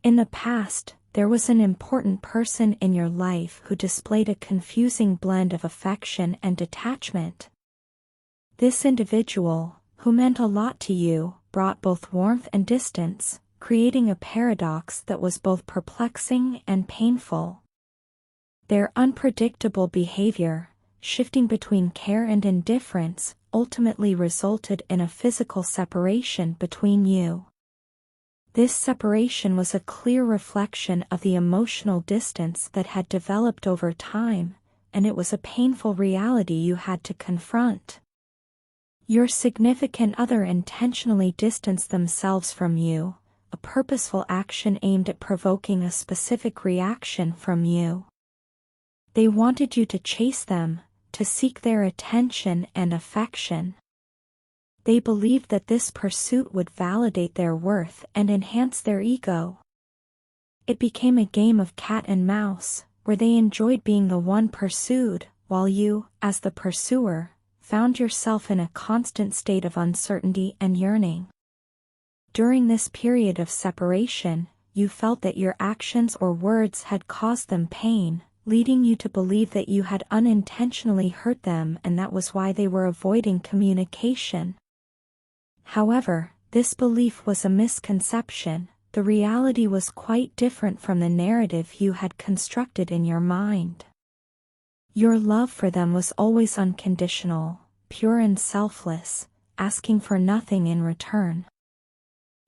In the past, there was an important person in your life who displayed a confusing blend of affection and detachment. This individual, who meant a lot to you, brought both warmth and distance, creating a paradox that was both perplexing and painful. Their unpredictable behavior, shifting between care and indifference, ultimately resulted in a physical separation between you. This separation was a clear reflection of the emotional distance that had developed over time, and it was a painful reality you had to confront. Your significant other intentionally distanced themselves from you, a purposeful action aimed at provoking a specific reaction from you. They wanted you to chase them, to seek their attention and affection. They believed that this pursuit would validate their worth and enhance their ego. It became a game of cat and mouse, where they enjoyed being the one pursued, while you, as the pursuer, found yourself in a constant state of uncertainty and yearning. During this period of separation, you felt that your actions or words had caused them pain, leading you to believe that you had unintentionally hurt them and that was why they were avoiding communication. However, this belief was a misconception. The reality was quite different from the narrative you had constructed in your mind. Your love for them was always unconditional, pure and selfless, asking for nothing in return.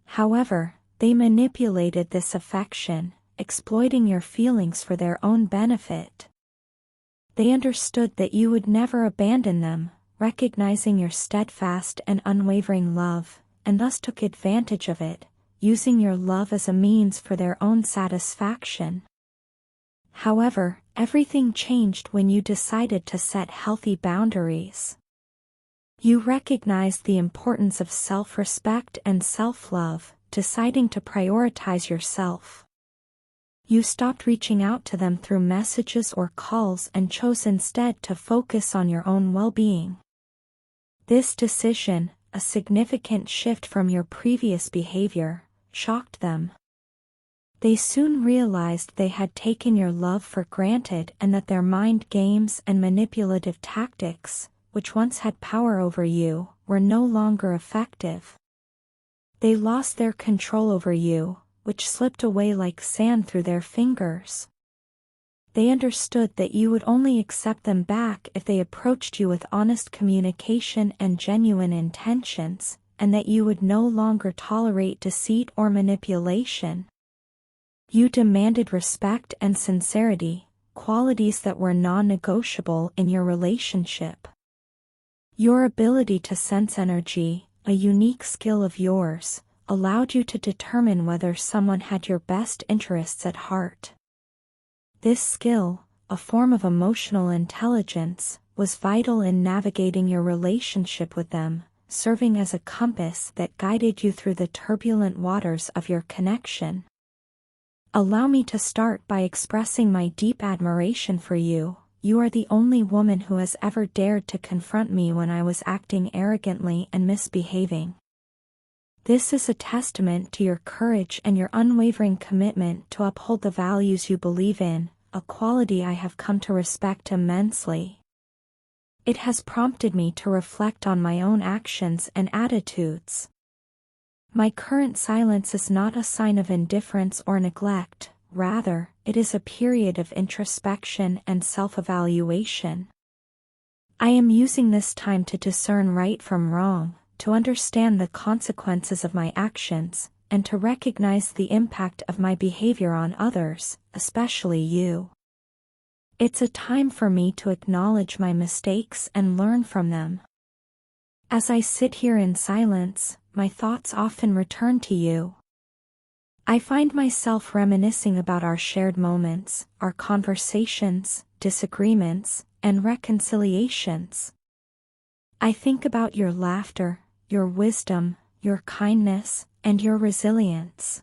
However, they manipulated this affection, exploiting your feelings for their own benefit. They understood that you would never abandon them, recognizing your steadfast and unwavering love, and thus took advantage of it, using your love as a means for their own satisfaction. However, everything changed when you decided to set healthy boundaries. You recognized the importance of self-respect and self-love, deciding to prioritize yourself. You stopped reaching out to them through messages or calls and chose instead to focus on your own well-being. This decision, a significant shift from your previous behavior, shocked them. They soon realized they had taken your love for granted and that their mind games and manipulative tactics, which once had power over you, were no longer effective. They lost their control over you, which slipped away like sand through their fingers. They understood that you would only accept them back if they approached you with honest communication and genuine intentions, and that you would no longer tolerate deceit or manipulation. You demanded respect and sincerity, qualities that were non-negotiable in your relationship. Your ability to sense energy, a unique skill of yours, allowed you to determine whether someone had your best interests at heart. This skill, a form of emotional intelligence, was vital in navigating your relationship with them, serving as a compass that guided you through the turbulent waters of your connection. Allow me to start by expressing my deep admiration for you. You are the only woman who has ever dared to confront me when I was acting arrogantly and misbehaving. This is a testament to your courage and your unwavering commitment to uphold the values you believe in, a quality I have come to respect immensely. It has prompted me to reflect on my own actions and attitudes. My current silence is not a sign of indifference or neglect, rather, it is a period of introspection and self-evaluation. I am using this time to discern right from wrong, to understand the consequences of my actions, and to recognize the impact of my behavior on others, especially you. It's a time for me to acknowledge my mistakes and learn from them. As I sit here in silence, my thoughts often return to you. I find myself reminiscing about our shared moments, our conversations, disagreements, and reconciliations. I think about your laughter, your wisdom, your kindness, and your resilience.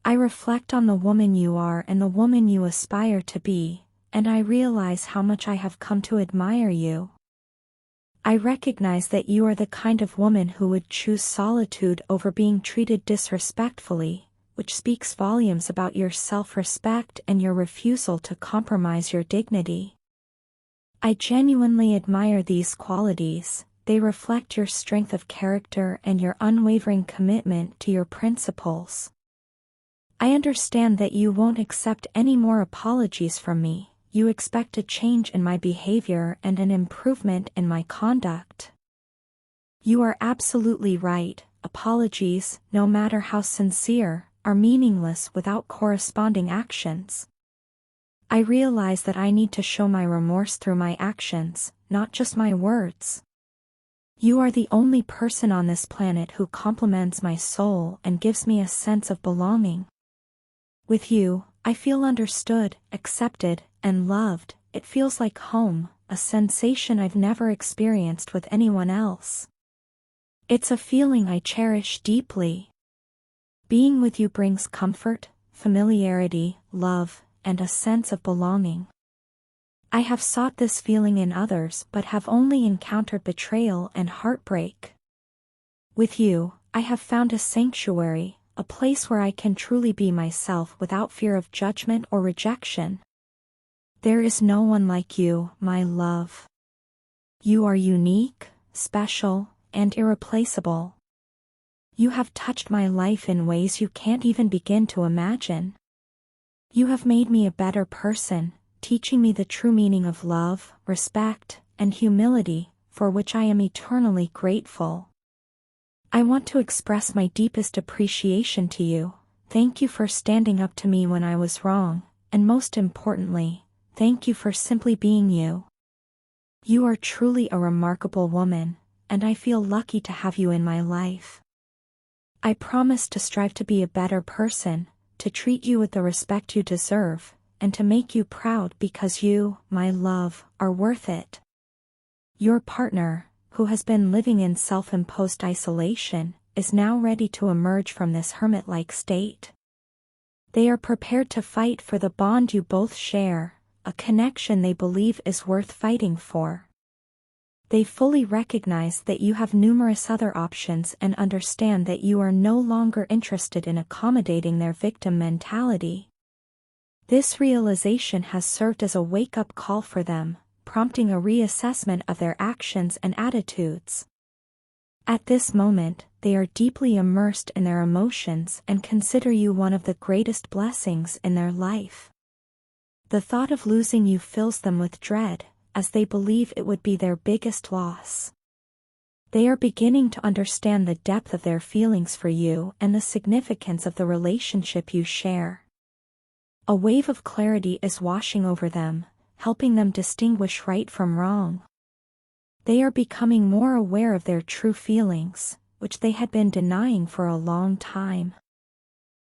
I reflect on the woman you are and the woman you aspire to be, and I realize how much I have come to admire you. I recognize that you are the kind of woman who would choose solitude over being treated disrespectfully, which speaks volumes about your self-respect and your refusal to compromise your dignity. I genuinely admire these qualities. They reflect your strength of character and your unwavering commitment to your principles. I understand that you won't accept any more apologies from me. You expect a change in my behavior and an improvement in my conduct. You are absolutely right. Apologies, no matter how sincere, are meaningless without corresponding actions. I realize that I need to show my remorse through my actions, not just my words. You are the only person on this planet who compliments my soul and gives me a sense of belonging. With you, I feel understood, accepted, and loved. It feels like home, a sensation I've never experienced with anyone else. It's a feeling I cherish deeply. Being with you brings comfort, familiarity, love, and a sense of belonging. I have sought this feeling in others but have only encountered betrayal and heartbreak. With you, I have found a sanctuary, a place where I can truly be myself without fear of judgment or rejection. There is no one like you, my love. You are unique, special, and irreplaceable. You have touched my life in ways you can't even begin to imagine. You have made me a better person, teaching me the true meaning of love, respect, and humility, for which I am eternally grateful. I want to express my deepest appreciation to you. Thank you for standing up to me when I was wrong, and most importantly, thank you for simply being you. You are truly a remarkable woman, and I feel lucky to have you in my life. I promise to strive to be a better person, to treat you with the respect you deserve, and to make you proud because you, my love, are worth it. Your partner, who has been living in self-imposed isolation, is now ready to emerge from this hermit-like state. They are prepared to fight for the bond you both share, a connection they believe is worth fighting for. They fully recognize that you have numerous other options and understand that you are no longer interested in accommodating their victim mentality. This realization has served as a wake-up call for them, prompting a reassessment of their actions and attitudes. At this moment, they are deeply immersed in their emotions and consider you one of the greatest blessings in their life. The thought of losing you fills them with dread, as they believe it would be their biggest loss. They are beginning to understand the depth of their feelings for you and the significance of the relationship you share. A wave of clarity is washing over them, helping them distinguish right from wrong. They are becoming more aware of their true feelings, which they had been denying for a long time.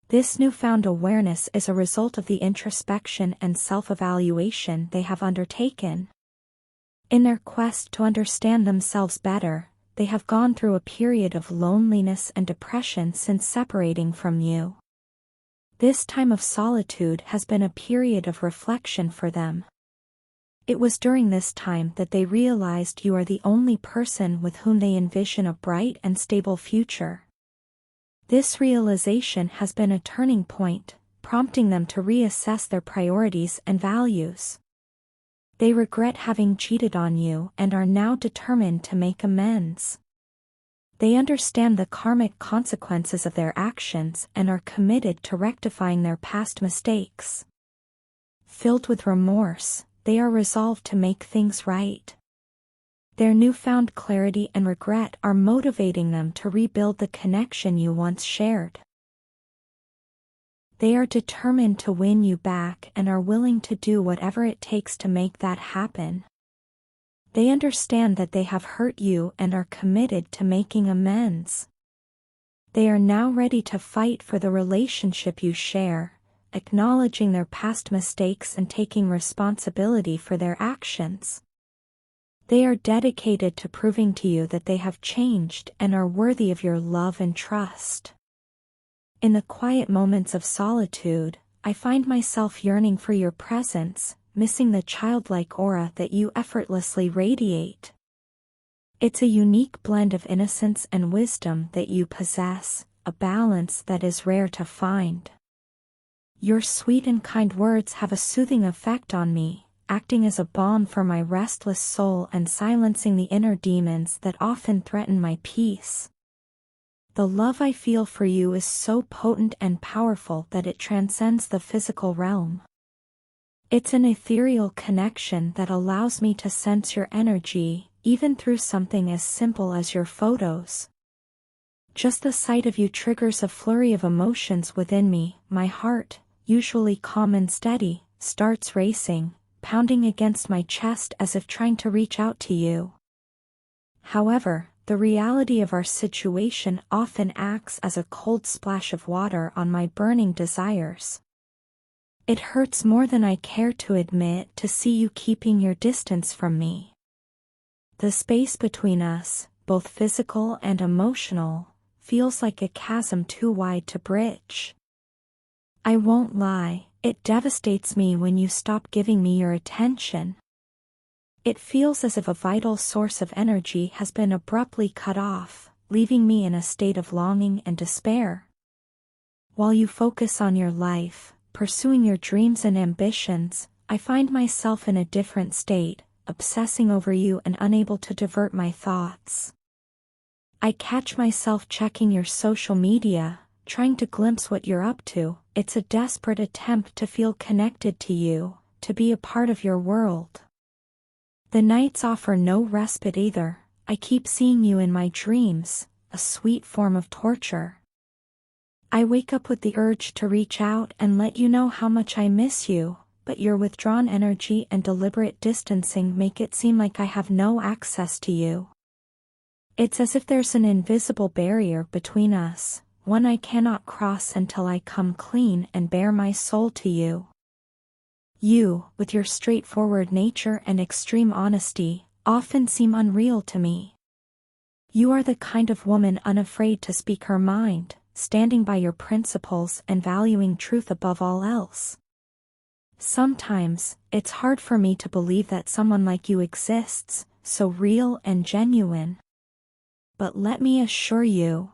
This newfound awareness is a result of the introspection and self-evaluation they have undertaken. In their quest to understand themselves better, they have gone through a period of loneliness and depression since separating from you. This time of solitude has been a period of reflection for them. It was during this time that they realized you are the only person with whom they envision a bright and stable future. This realization has been a turning point, prompting them to reassess their priorities and values. They regret having cheated on you and are now determined to make amends. They understand the karmic consequences of their actions and are committed to rectifying their past mistakes. Filled with remorse, they are resolved to make things right. Their newfound clarity and regret are motivating them to rebuild the connection you once shared. They are determined to win you back and are willing to do whatever it takes to make that happen. They understand that they have hurt you and are committed to making amends. They are now ready to fight for the relationship you share, acknowledging their past mistakes and taking responsibility for their actions. They are dedicated to proving to you that they have changed and are worthy of your love and trust. In the quiet moments of solitude, I find myself yearning for your presence, missing the childlike aura that you effortlessly radiate. It's a unique blend of innocence and wisdom that you possess, a balance that is rare to find. Your sweet and kind words have a soothing effect on me, acting as a balm for my restless soul and silencing the inner demons that often threaten my peace. The love I feel for you is so potent and powerful that it transcends the physical realm. It's an ethereal connection that allows me to sense your energy, even through something as simple as your photos. Just the sight of you triggers a flurry of emotions within me. My heart, usually calm and steady, starts racing, pounding against my chest as if trying to reach out to you. However, the reality of our situation often acts as a cold splash of water on my burning desires. It hurts more than I care to admit to see you keeping your distance from me. The space between us, both physical and emotional, feels like a chasm too wide to bridge. I won't lie, it devastates me when you stop giving me your attention. It feels as if a vital source of energy has been abruptly cut off, leaving me in a state of longing and despair. While you focus on your life, pursuing your dreams and ambitions, I find myself in a different state, obsessing over you and unable to divert my thoughts. I catch myself checking your social media, trying to glimpse what you're up to. It's a desperate attempt to feel connected to you, to be a part of your world. The nights offer no respite either. I keep seeing you in my dreams, a sweet form of torture. I wake up with the urge to reach out and let you know how much I miss you, but your withdrawn energy and deliberate distancing make it seem like I have no access to you. It's as if there's an invisible barrier between us, one I cannot cross until I come clean and bare my soul to you. You, with your straightforward nature and extreme honesty, often seem unreal to me. You are the kind of woman unafraid to speak her mind, standing by your principles and valuing truth above all else. Sometimes, it's hard for me to believe that someone like you exists, so real and genuine. But let me assure you,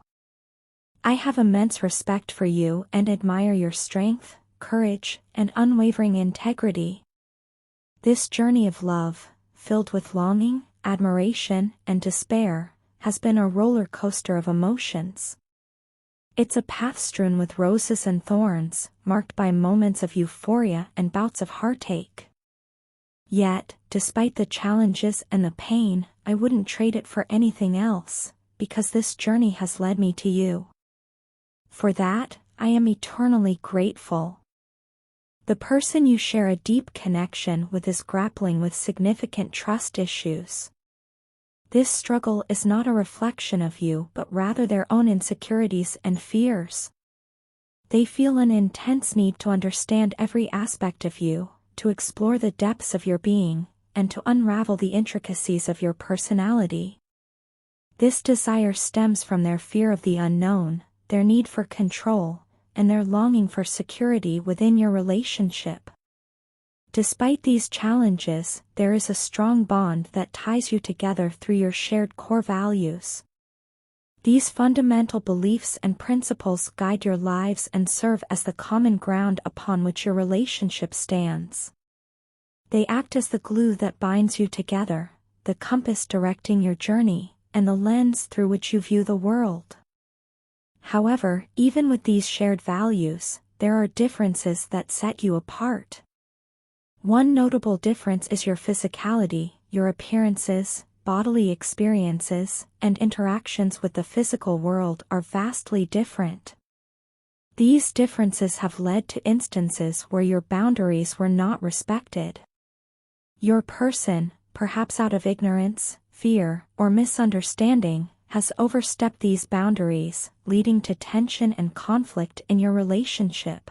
I have immense respect for you and admire your strength, courage, and unwavering integrity. This journey of love, filled with longing, admiration, and despair, has been a roller coaster of emotions. It's a path strewn with roses and thorns, marked by moments of euphoria and bouts of heartache. Yet, despite the challenges and the pain, I wouldn't trade it for anything else, because this journey has led me to you. For that, I am eternally grateful. The person you share a deep connection with is grappling with significant trust issues. This struggle is not a reflection of you but rather their own insecurities and fears. They feel an intense need to understand every aspect of you, to explore the depths of your being, and to unravel the intricacies of your personality. This desire stems from their fear of the unknown, their need for control, and their longing for security within your relationship. Despite these challenges, there is a strong bond that ties you together through your shared core values. These fundamental beliefs and principles guide your lives and serve as the common ground upon which your relationship stands. They act as the glue that binds you together, the compass directing your journey, and the lens through which you view the world. However, even with these shared values, there are differences that set you apart. One notable difference is your physicality. Your appearances, bodily experiences, and interactions with the physical world are vastly different. These differences have led to instances where your boundaries were not respected. Your person, perhaps out of ignorance, fear, or misunderstanding, has overstepped these boundaries, leading to tension and conflict in your relationship.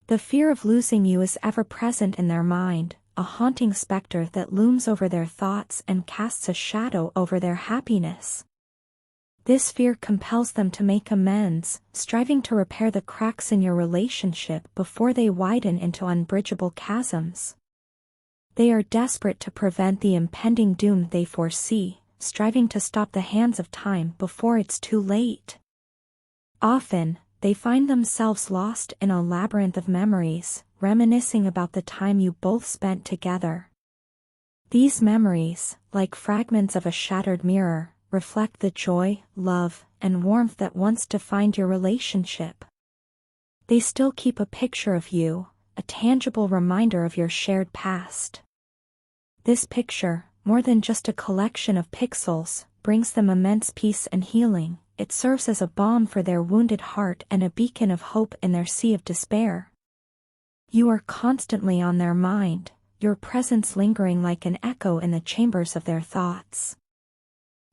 The fear of losing you is ever present in their mind, a haunting specter that looms over their thoughts and casts a shadow over their happiness. This fear compels them to make amends, striving to repair the cracks in your relationship before they widen into unbridgeable chasms. They are desperate to prevent the impending doom they foresee, striving to stop the hands of time before it's too late. Often, they find themselves lost in a labyrinth of memories, reminiscing about the time you both spent together. These memories, like fragments of a shattered mirror, reflect the joy, love, and warmth that once defined your relationship. They still keep a picture of you, a tangible reminder of your shared past. This picture, more than just a collection of pixels, brings them immense peace and healing. It serves as a balm for their wounded heart and a beacon of hope in their sea of despair. You are constantly on their mind, your presence lingering like an echo in the chambers of their thoughts.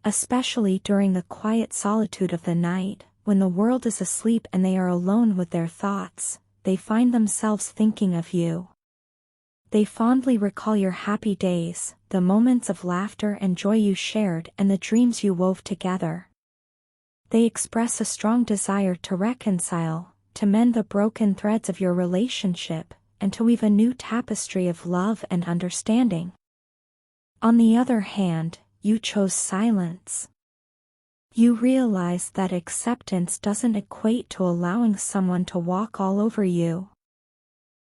Especially during the quiet solitude of the night, when the world is asleep and they are alone with their thoughts, they find themselves thinking of you. They fondly recall your happy days, the moments of laughter and joy you shared, and the dreams you wove together. They express a strong desire to reconcile, to mend the broken threads of your relationship, and to weave a new tapestry of love and understanding. On the other hand, you chose silence. You realize that acceptance doesn't equate to allowing someone to walk all over you.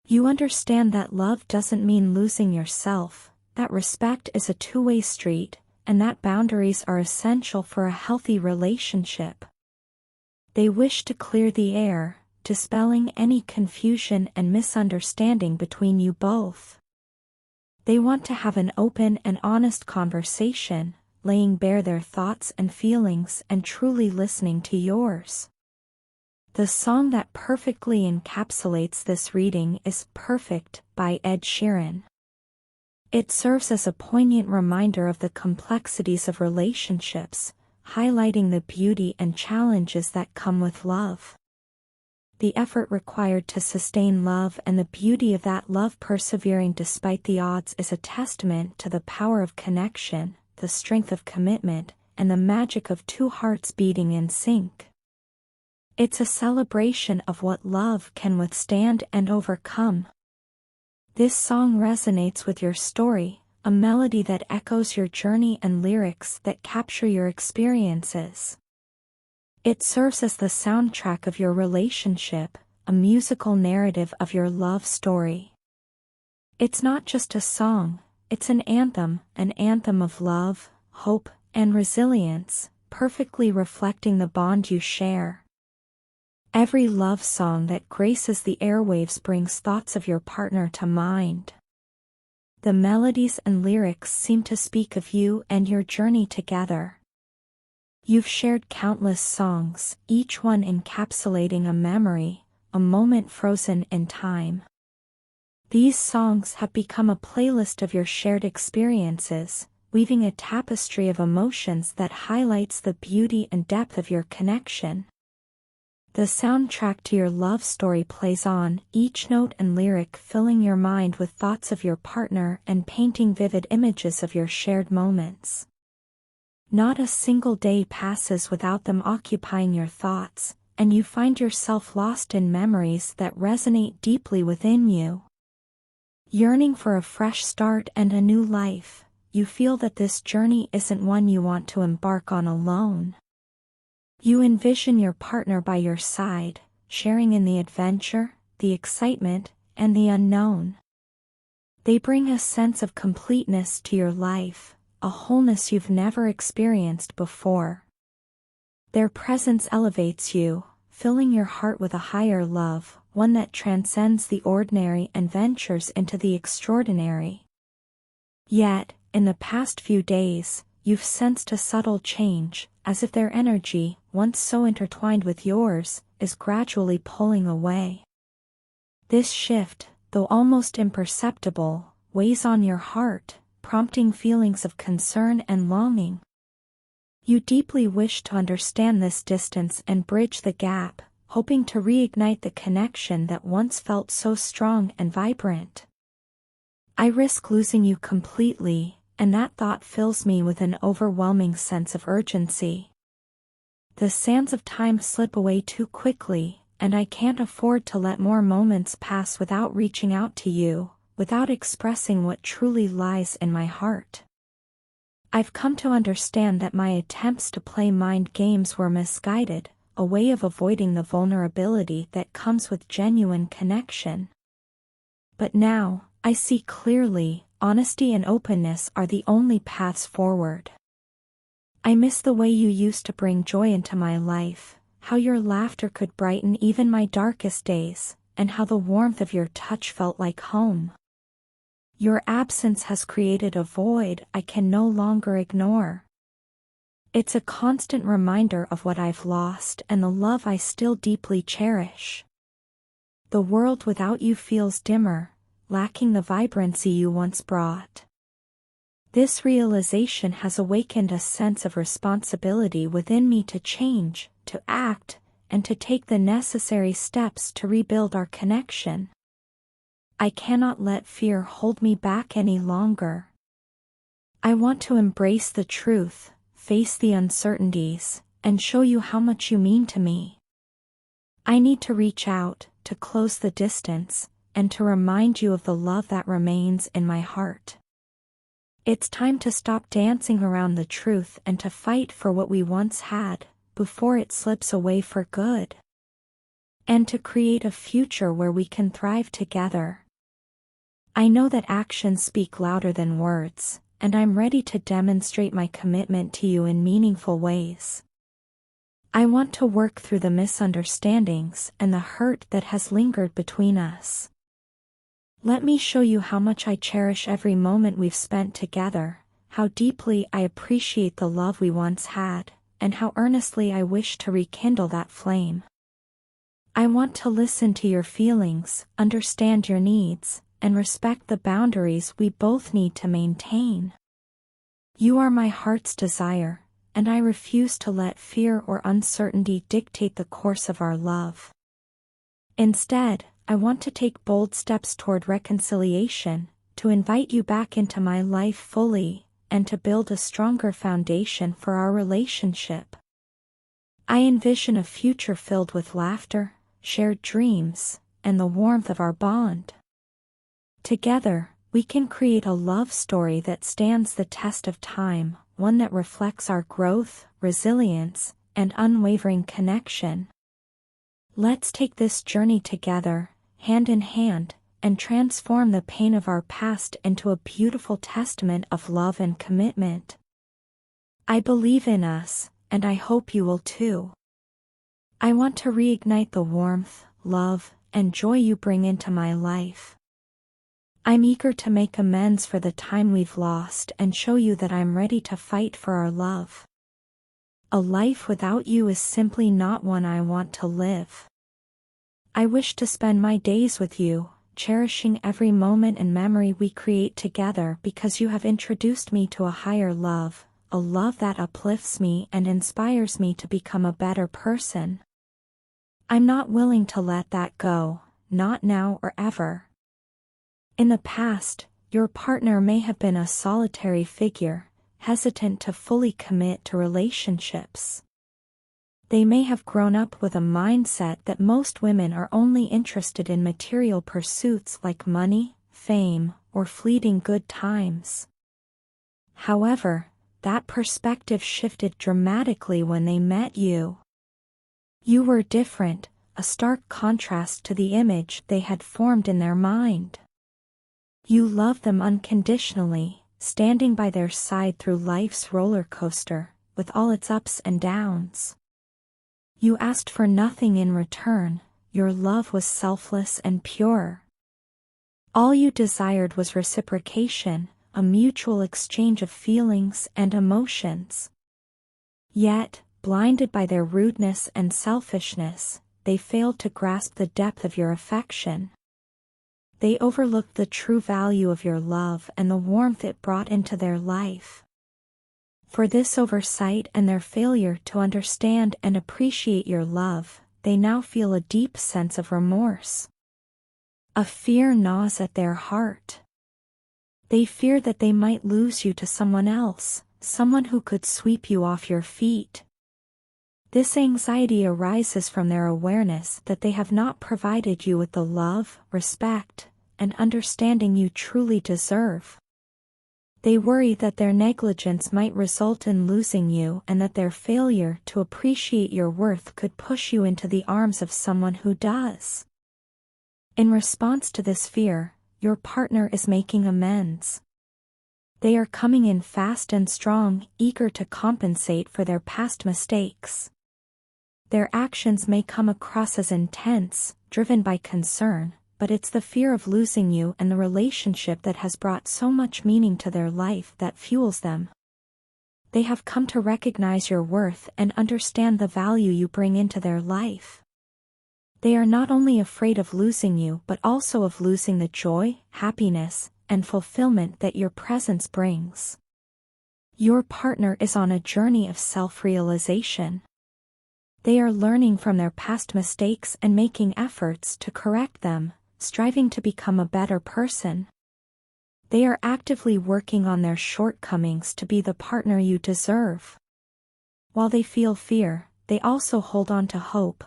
You understand that love doesn't mean losing yourself, that respect is a two-way street, and that boundaries are essential for a healthy relationship. They wish to clear the air, dispelling any confusion and misunderstanding between you both. They want to have an open and honest conversation, laying bare their thoughts and feelings and truly listening to yours. The song that perfectly encapsulates this reading is Perfect by Ed Sheeran. It serves as a poignant reminder of the complexities of relationships, highlighting the beauty and challenges that come with love. The effort required to sustain love and the beauty of that love persevering despite the odds is a testament to the power of connection, the strength of commitment, and the magic of two hearts beating in sync. It's a celebration of what love can withstand and overcome. This song resonates with your story, a melody that echoes your journey and lyrics that capture your experiences. It serves as the soundtrack of your relationship, a musical narrative of your love story. It's not just a song, it's an anthem of love, hope, and resilience, perfectly reflecting the bond you share. Every love song that graces the airwaves brings thoughts of your partner to mind. The melodies and lyrics seem to speak of you and your journey together. You've shared countless songs, each one encapsulating a memory, a moment frozen in time. These songs have become a playlist of your shared experiences, weaving a tapestry of emotions that highlights the beauty and depth of your connection. The soundtrack to your love story plays on, each note and lyric filling your mind with thoughts of your partner and painting vivid images of your shared moments. Not a single day passes without them occupying your thoughts, and you find yourself lost in memories that resonate deeply within you. Yearning for a fresh start and a new life, you feel that this journey isn't one you want to embark on alone. You envision your partner by your side, sharing in the adventure, the excitement, and the unknown. They bring a sense of completeness to your life, a wholeness you've never experienced before. Their presence elevates you, filling your heart with a higher love, one that transcends the ordinary and ventures into the extraordinary. Yet, in the past few days, you've sensed a subtle change, as if their energy, once so intertwined with yours, is gradually pulling away. This shift, though almost imperceptible, weighs on your heart, prompting feelings of concern and longing. You deeply wish to understand this distance and bridge the gap, hoping to reignite the connection that once felt so strong and vibrant. I risk losing you completely, and that thought fills me with an overwhelming sense of urgency. The sands of time slip away too quickly, and I can't afford to let more moments pass without reaching out to you, without expressing what truly lies in my heart. I've come to understand that my attempts to play mind games were misguided, a way of avoiding the vulnerability that comes with genuine connection. But now, I see clearly, honesty and openness are the only paths forward. I miss the way you used to bring joy into my life, how your laughter could brighten even my darkest days, and how the warmth of your touch felt like home. Your absence has created a void I can no longer ignore. It's a constant reminder of what I've lost and the love I still deeply cherish. The world without you feels dimmer, lacking the vibrancy you once brought. This realization has awakened a sense of responsibility within me to change, to act, and to take the necessary steps to rebuild our connection. I cannot let fear hold me back any longer. I want to embrace the truth, face the uncertainties, and show you how much you mean to me. I need to reach out, to close the distance, and to remind you of the love that remains in my heart. It's time to stop dancing around the truth and to fight for what we once had, before it slips away for good. And to create a future where we can thrive together. I know that actions speak louder than words, and I'm ready to demonstrate my commitment to you in meaningful ways. I want to work through the misunderstandings and the hurt that has lingered between us. Let me show you how much I cherish every moment we've spent together, how deeply I appreciate the love we once had, and how earnestly I wish to rekindle that flame. I want to listen to your feelings, understand your needs, and respect the boundaries we both need to maintain. You are my heart's desire, and I refuse to let fear or uncertainty dictate the course of our love. Instead, I want to take bold steps toward reconciliation, to invite you back into my life fully, and to build a stronger foundation for our relationship. I envision a future filled with laughter, shared dreams, and the warmth of our bond. Together, we can create a love story that stands the test of time, one that reflects our growth, resilience, and unwavering connection. Let's take this journey together, hand in hand, and transform the pain of our past into a beautiful testament of love and commitment. I believe in us, and I hope you will too. I want to reignite the warmth, love, and joy you bring into my life. I'm eager to make amends for the time we've lost and show you that I'm ready to fight for our love. A life without you is simply not one I want to live. I wish to spend my days with you, cherishing every moment and memory we create together because you have introduced me to a higher love, a love that uplifts me and inspires me to become a better person. I'm not willing to let that go, not now or ever. In the past, your partner may have been a solitary figure, hesitant to fully commit to relationships. They may have grown up with a mindset that most women are only interested in material pursuits like money, fame, or fleeting good times. However, that perspective shifted dramatically when they met you. You were different, a stark contrast to the image they had formed in their mind. You loved them unconditionally, standing by their side through life's roller coaster, with all its ups and downs. You asked for nothing in return, your love was selfless and pure. All you desired was reciprocation, a mutual exchange of feelings and emotions. Yet, blinded by their rudeness and selfishness, they failed to grasp the depth of your affection. They overlooked the true value of your love and the warmth it brought into their life. For this oversight and their failure to understand and appreciate your love, they now feel a deep sense of remorse. A fear gnaws at their heart. They fear that they might lose you to someone else, someone who could sweep you off your feet. This anxiety arises from their awareness that they have not provided you with the love, respect, and understanding you truly deserve. They worry that their negligence might result in losing you and that their failure to appreciate your worth could push you into the arms of someone who does. In response to this fear, your partner is making amends. They are coming in fast and strong, eager to compensate for their past mistakes. Their actions may come across as intense, driven by concern, but it's the fear of losing you and the relationship that has brought so much meaning to their life that fuels them. They have come to recognize your worth and understand the value you bring into their life. They are not only afraid of losing you but also of losing the joy, happiness, and fulfillment that your presence brings. Your partner is on a journey of self-realization. They are learning from their past mistakes and making efforts to correct them, striving to become a better person. They are actively working on their shortcomings to be the partner you deserve. While they feel fear, they also hold on to hope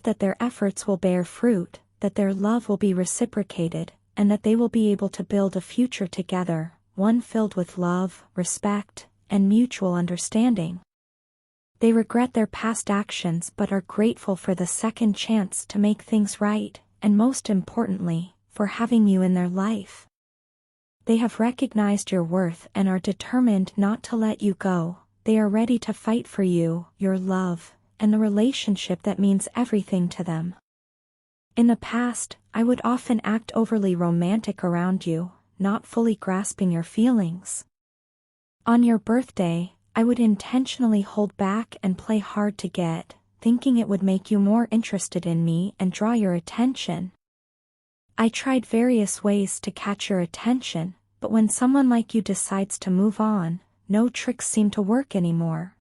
that their efforts will bear fruit, that their love will be reciprocated, and that they will be able to build a future together, one filled with love, respect, and mutual understanding. They regret their past actions but are grateful for the second chance to make things right, and most importantly, for having you in their life. They have recognized your worth and are determined not to let you go. They are ready to fight for you, your love, and the relationship that means everything to them. In the past, I would often act overly romantic around you, not fully grasping your feelings. On your birthday, I would intentionally hold back and play hard to get, thinking it would make you more interested in me and draw your attention. I tried various ways to catch your attention, but when someone like you decides to move on, no tricks seem to work anymore.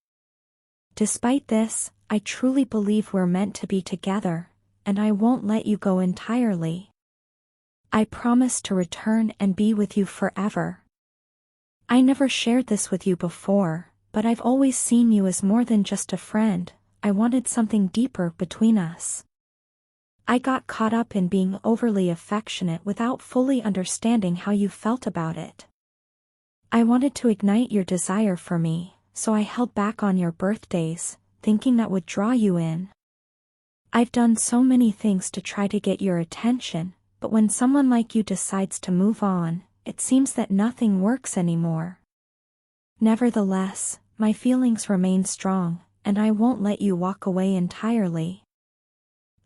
Despite this, I truly believe we're meant to be together, and I won't let you go entirely. I promise to return and be with you forever. I never shared this with you before, but I've always seen you as more than just a friend. I wanted something deeper between us. I got caught up in being overly affectionate without fully understanding how you felt about it. I wanted to ignite your desire for me, so I held back on your birthdays, thinking that would draw you in. I've done so many things to try to get your attention, but when someone like you decides to move on, it seems that nothing works anymore. Nevertheless, my feelings remain strong, and I won't let you walk away entirely.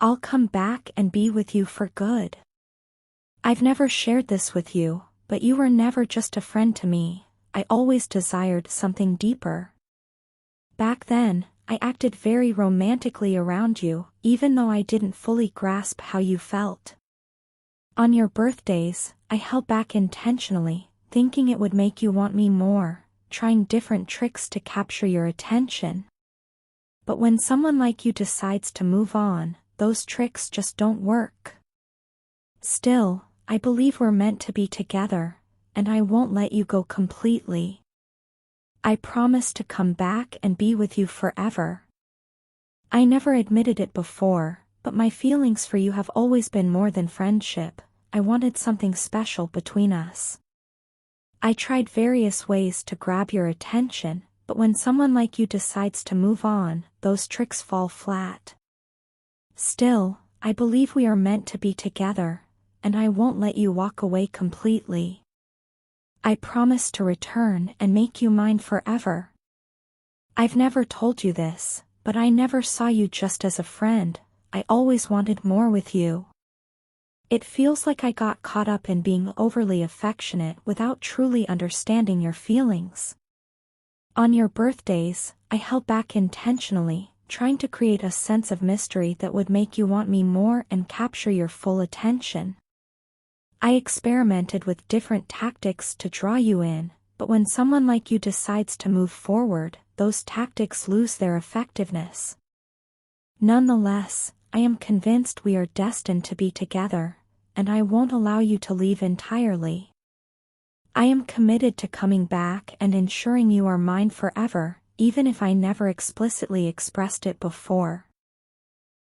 I'll come back and be with you for good. I've never shared this with you, but you were never just a friend to me. I always desired something deeper. Back then, I acted very romantically around you, even though I didn't fully grasp how you felt. On your birthdays, I held back intentionally, thinking it would make you want me more, trying different tricks to capture your attention. But when someone like you decides to move on, those tricks just don't work. Still, I believe we're meant to be together, and I won't let you go completely. I promise to come back and be with you forever. I never admitted it before, but my feelings for you have always been more than friendship. I wanted something special between us. I tried various ways to grab your attention, but when someone like you decides to move on, those tricks fall flat. Still, I believe we are meant to be together, and I won't let you walk away completely. I promise to return and make you mine forever. I've never told you this, but I never saw you just as a friend. I always wanted more with you. It feels like I got caught up in being overly affectionate without truly understanding your feelings. On your birthdays, I held back intentionally, trying to create a sense of mystery that would make you want me more and capture your full attention. I experimented with different tactics to draw you in, but when someone like you decides to move forward, those tactics lose their effectiveness. Nonetheless, I am convinced we are destined to be together, and I won't allow you to leave entirely. I am committed to coming back and ensuring you are mine forever, even if I never explicitly expressed it before.